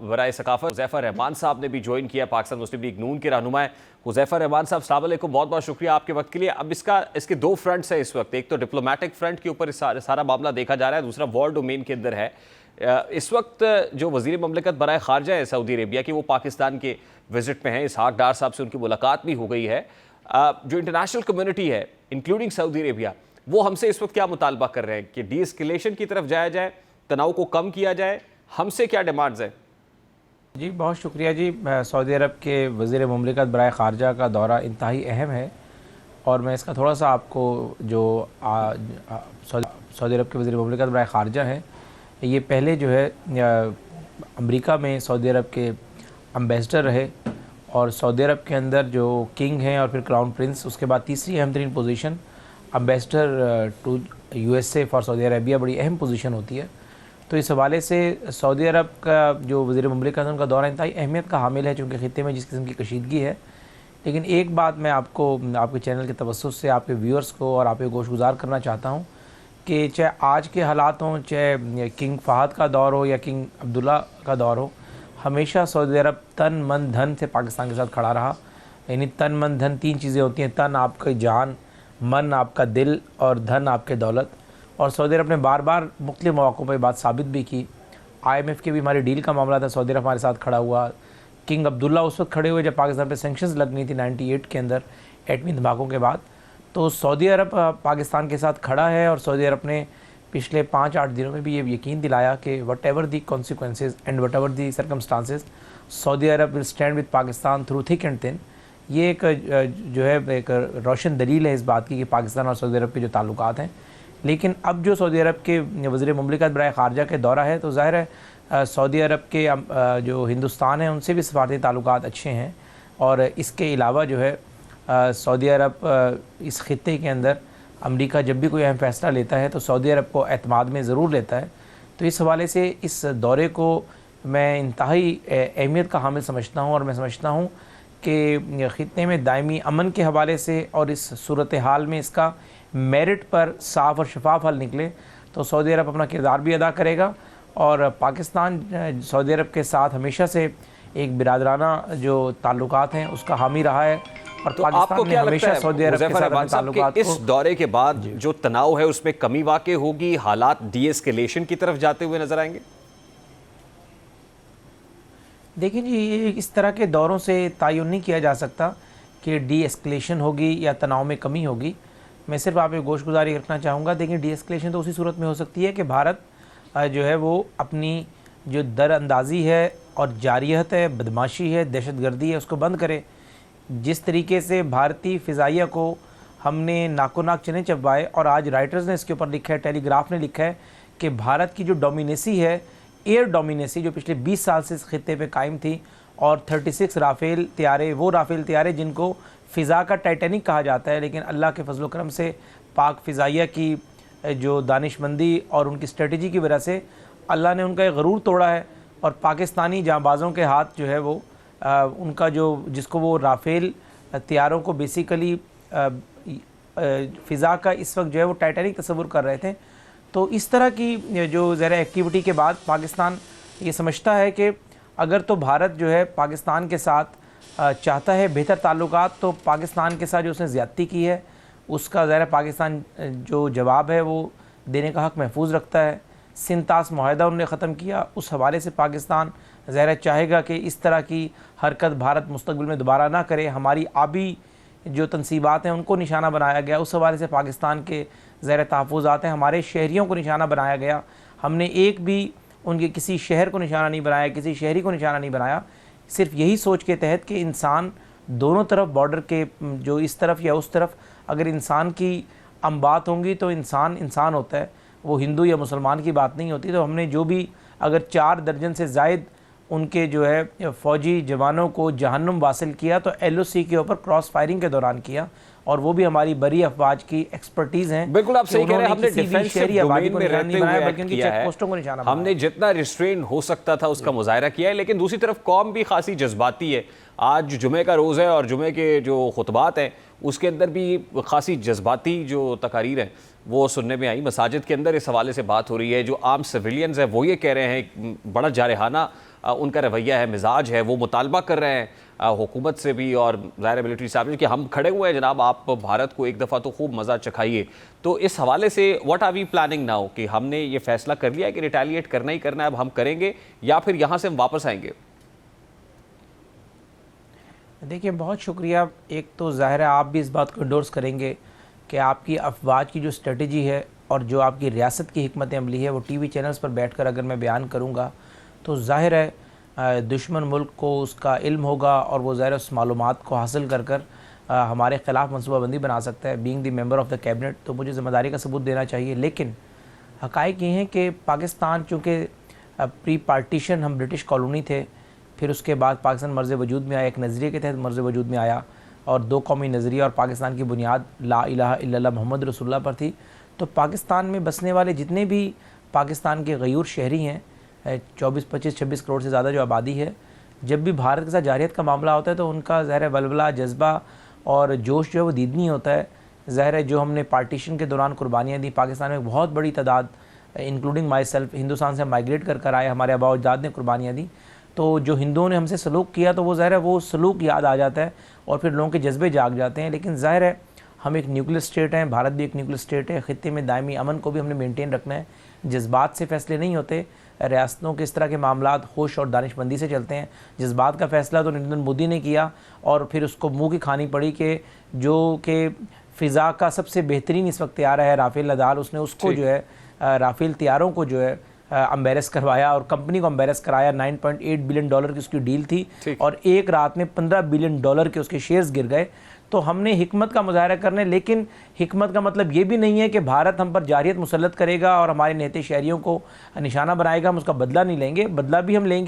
वराए सकाफत हुज़ैफ़ा रहमान साहब ने भी ज्वाइन किया, पाकिस्तान मुस्लिम लीग नून के रहनुमा है हुज़ैफ़ा रहमान साहब। अस्सलाम वालेकुम, बहुत बहुत शुक्रिया आपके वक्त के लिए। अब इसके दो फ्रंट्स हैं इस वक्त, एक तो डिप्लोमेटिक फ्रंट के ऊपर सारा मामला देखा जा रहा है, दूसरा वॉर डोमेन के अंदर है। इस वक्त जो वज़ीर ममलिकत बराए ख़ारजा है सऊदी अरेबिया की, वो पाकिस्तान के विजिट में हैं। इसहाक डार साहब से उनकी मुलाकात भी हो गई है। जो इंटरनेशनल कम्युनिटी है इंक्लूडिंग सऊदी अरेबिया, वो हमसे इस वक्त क्या मुतालबा कर रहे हैं कि डी एस्केलेशन की तरफ जाया जाए, तनाव को कम किया जाए, हमसे क्या डिमांड्स हैं? जी बहुत शुक्रिया जी। सऊदी अरब के वज़ीर ममलिकत बराए ख़ारजा का दौरा इंतहाई अहम है और मैं इसका थोड़ा सा आपको जो सऊदी अरब के वज़ीर ममलिकत बराए ख़ारजा हैं, ये पहले जो है अमेरिका में सऊदी अरब के एम्बेसडर रहे और सऊदी अरब के अंदर जो किंग हैं और फिर क्राउन प्रिंस, उसके बाद तीसरी अहम तरीन position ambassador to USA for Saudi Arabia, बड़ी अहम पोजीशन होती है। तो इस हवाले से सऊदी अरब का जो वज़ीर ममलिकत उनका दौरा इंतहाई अहमियत का हामिल है, चूँकि ख़ित्ते में जिस किस्म की कशीदगी है। लेकिन एक बात मैं आपको आपके चैनल के तवस्सुस से आपके व्यूअर्स को और आपके गोशगुजार करना चाहता हूँ कि चाहे आज के हालात हों, चाहे किंग फ़हद का दौर हो या किंग अब्दुल्ला का दौर हो, हमेशा सऊदी अरब तन मन धन से पाकिस्तान के साथ खड़ा रहा। यानी तन मन धन तीन चीज़ें होती हैं, तन आपकी जान, मन आपका दिल और धन आपके दौलत। और सऊदी अरब ने बार बार मुख्तलिफ मौक़ों पर बात साबित भी की। IMF के भी हमारी डील का मामला था, सऊदी अरब हमारे साथ खड़ा हुआ। किंग अब्दुल्ला उस वक्त खड़े हुए जब पाकिस्तान पे सैंक्शंस लगनी थी 98 के अंदर एटमी धमाकों के बाद। तो सऊदी अरब पाकिस्तान के साथ खड़ा है और सऊदी अरब ने पिछले 5-8 दिनों में भी ये यकीन दिलाया कि what ever the consequences and what ever the circumstances, Saudi Arab will stand with Pakistan through thick and thin. ये एक जो है एक रोशन दलील है इस बात की कि पाकिस्तान और सऊदी अरब के जो ताल्लुकात हैं। लेकिन अब जो सऊदी अरब के वज़ीर ममलिकत बराए ख़ारजा के दौरा है, तो ज़ाहिर है सऊदी अरब के जो हिंदुस्तान है उनसे भी सफारती ताल्लुकात अच्छे हैं। और इसके अलावा जो है सऊदी अरब इस ख़ित्ते के अंदर अमेरिका जब भी कोई अहम फ़ैसला लेता है तो सऊदी अरब को एतमाद में ज़रूर लेता है। तो इस हवाले से इस दौरे को मैं इंतहाई अहमियत का हामिल समझता हूँ और मैं समझता हूँ कि ख़ित्ते में दायमी अमन के हवाले से और इस सूरत हाल में इसका मेरिट पर साफ़ और शफाफ हल निकले तो सऊदी अरब अपना किरदार भी अदा करेगा। और पाकिस्तान सऊदी अरब के साथ हमेशा से एक बिरादराना जो ताल्लुकात हैं उसका हामी रहा है और तो पाकिस्तान आपको ने क्या हमेशा लगता है सऊदी अरब के साथ ताल्लुकात इस दौरे के बाद जो तनाव है उसमें कमी वाक़ई होगी, हालात डी एस्केलेशन की तरफ जाते हुए नजर आएंगे? देखिए जी, ये इस तरह के दौरों से तयन नहीं किया जा सकता कि डी एस्केलेशन होगी या तनाव में कमी होगी। मैं सिर्फ आप एक गोशगुजारी रखना चाहूँगा। देखिए, डी एस्केलेशन तो उसी सूरत में हो सकती है कि भारत जो है वो अपनी जो दरअंदाज़ी है और जारियत है, बदमाशी है, दहशतगर्दी है, उसको बंद करे। जिस तरीके से भारतीय फ़िज़ाइया को हमने नाको नाक चने चबवाए और आज राइटर्स ने इसके ऊपर लिखा है, टेलीग्राफ ने लिखा है कि भारत की जो डोमिनेसी है, एयर डोमिनेसी, जो पिछले 20 साल से इस खित्ते पे कायम थी, और 36 राफ़ेल तैयारे, वो राफ़ेल तैयारे जिनको फ़िज़ा का टाइटैनिक कहा जाता है, लेकिन अल्लाह के फजल करम से पाक फ़िज़ाइया की जो दानिशमंदी और उनकी स्ट्रेटजी की वजह से अल्लाह ने उनका एक गरूर तोड़ा है और पाकिस्तानी जांबाज़ों के हाथ जो है वो उनका जो जिसको वो राफ़ेल तैयारों को बेसिकली फ़िज़ा का इस वक्त जो है वो टाइटैनिक तस्वुर कर रहे थे। तो इस तरह की जो ज़रा एक्टिविटी के बाद पाकिस्तान ये समझता है कि अगर तो भारत जो है पाकिस्तान के साथ चाहता है बेहतर ताल्लुकात, तो पाकिस्तान के साथ जो उसने ज़्यादती की है उसका ज़रा पाकिस्तान जो जवाब है वो देने का हक़ महफूज रखता है। सिंतास माहिदा उन्होंने ख़त्म किया, उस हवाले से पाकिस्तान ज़ाहिर चाहेगा कि इस तरह की हरकत भारत मुस्तक़बिल में दोबारा ना करे। हमारी आबी जो तनसीबात हैं उनको निशाना बनाया गया, उस हवाले से पाकिस्तान के ज़ाहिर तहफ़्फ़ुज़ात हैं, हमारे शहरियों को निशाना बनाया गया। हमने एक भी उनके किसी शहर को निशाना नहीं बनाया, किसी शहरी को निशाना नहीं बनाया, सिर्फ यही सोच के तहत कि इंसान दोनों तरफ बॉर्डर के जो इस तरफ या उस तरफ अगर इंसान की बात होंगी तो इंसान इंसान होता है, वो हिंदू या मुसलमान की बात नहीं होती। तो हमने जो भी अगर 4 दर्जन से ज़ायद उनके जो है फ़ौजी जवानों को जहन्नुम वासिल किया तो LOC के ऊपर क्रॉस फायरिंग के दौरान किया, और वो भी हमारी बरी अफवाज की एक्सपर्टीज़ हैं। बिल्कुल आप सही कह रहे हैं। हमने डिफेंसिव डोमेन में रहते हुए बल्कि उनकी चेक पोस्टों को निशाना हमने जितना रिस्ट्रेन हो सकता था उसका मुजाहरा किया है, लेकिन दूसरी तरफ कौम भी खासी जज्बाती है। आज जुमे का रोज़ है और जुमे के जो खुतबात हैं उसके अंदर भी खासी जज्बाती जो तकारीर हैं वो सुनने में आई। मसाजिद के अंदर इस हवाले से बात हो रही है। जो आम सिविलियंस हैं वो ये कह रहे हैं बड़ा जारहाना उनका रवैया है, मिजाज है, वो मुतालबा कर रहे हैं हुकूमत से भी और ज़ाहिर मिलिट्री साहब कि हम खड़े हुए हैं जनाब, आप भारत को एक दफ़ा तो खूब मज़ा चखाइए। तो इस हवाले से what are we planning now कि हमने ये फैसला कर लिया है कि रिटेलिएट करना ही करना है, अब हम करेंगे या फिर यहाँ से हम वापस आएंगे? देखिए, बहुत शुक्रिया। एक तो ज़ाहिर है आप भी इस बात को इंडोर्स करेंगे कि आपकी अफवाज की जो स्ट्रेटजी है और जो आपकी रियासत की हिकमत अमली है वो टीवी चैनल्स पर बैठकर अगर मैं बयान करूँगा तो ज़ाहिर है दुश्मन मुल्क को उसका इल्म होगा और वो ज़ाहिर उस मालूमात को हासिल कर कर हमारे ख़िलाफ़ मनसूबाबंदी बना सकता है। Being the member of the cabinet तो मुझे ज़िम्मेदारी का सबूत देना चाहिए। लेकिन हक़ाइक़ ये हैं कि पाकिस्तान चूँकि प्री पार्टीशन हम ब्रिटिश कॉलोनी थे, फिर उसके बाद पाकिस्तान मर्ज़ वजूद में आया, एक नज़रिए के तहत मर्ज़ वजूद में आया और दो कौमी नज़रिया और पाकिस्तान की बुनियाद ला इलाहा इल्लल्लाह मोहम्मद रसूलुल्लाह पर थी। तो पाकिस्तान में बसने वाले जितने भी पाकिस्तान के गयूर शहरी हैं, 24, 25, 26 करोड़ से ज़्यादा जो आबादी है, जब भी भारत के साथ जारियत का मामला होता है तो उनका ज़ाहिर वलवला, जज्बा और जोश जो है वो दीदनी होता है। ज़ाहिर है जो हमने पार्टीशन के दौरान कुर्बानियाँ दी, पाकिस्तान में बहुत बड़ी तादाद इंक्लूडिंग माई सेल्फ हिंदुस्तान से माइग्रेट कर आए, हमारे आबा अजदाद ने कुर्बानियाँ दी। तो जो हिंदुओं ने हमसे सलूक किया तो वो ज़ाहिर है वो सलूक याद आ जाता है और फिर लोगों के जज्बे जाग जाते हैं। लेकिन ज़ाहिर है हम एक न्यूक्लियर स्टेट हैं, भारत भी एक न्यूक्लियर स्टेट है, ख़ित्ते में दायमी अमन को भी हमने मेंटेन रखना है। जज्बात से फ़ैसले नहीं होते, रियासतों के इस तरह के मामलात होश और दानिशमंदी से चलते हैं। जज्बात का फ़ैसला तो नरेंद्र मोदी ने किया और फिर उसको मुँह की खानी पड़ी कि जो कि फ़िज़ा का सबसे बेहतरीन इस वक्त तैयार है राफेल नदाल, उसने उसको जो है राफेल तैयारों को जो है एम्बेरस करवाया और कंपनी को एम्बेरस कराया। 9.8 बिलियन डॉलर की उसकी डील थी और एक रात में 15 बिलियन डॉलर के उसके शेयर्स गिर गए। तो हमने हिकमत का मुजाहरा करने, लेकिन हिकमत का मतलब ये भी नहीं है कि भारत हम पर जारियत मुसल्लत करेगा और हमारे नेते शहरियों को निशाना बनाएगा, हम उसका बदला नहीं लेंगे। बदला भी हम लेंगे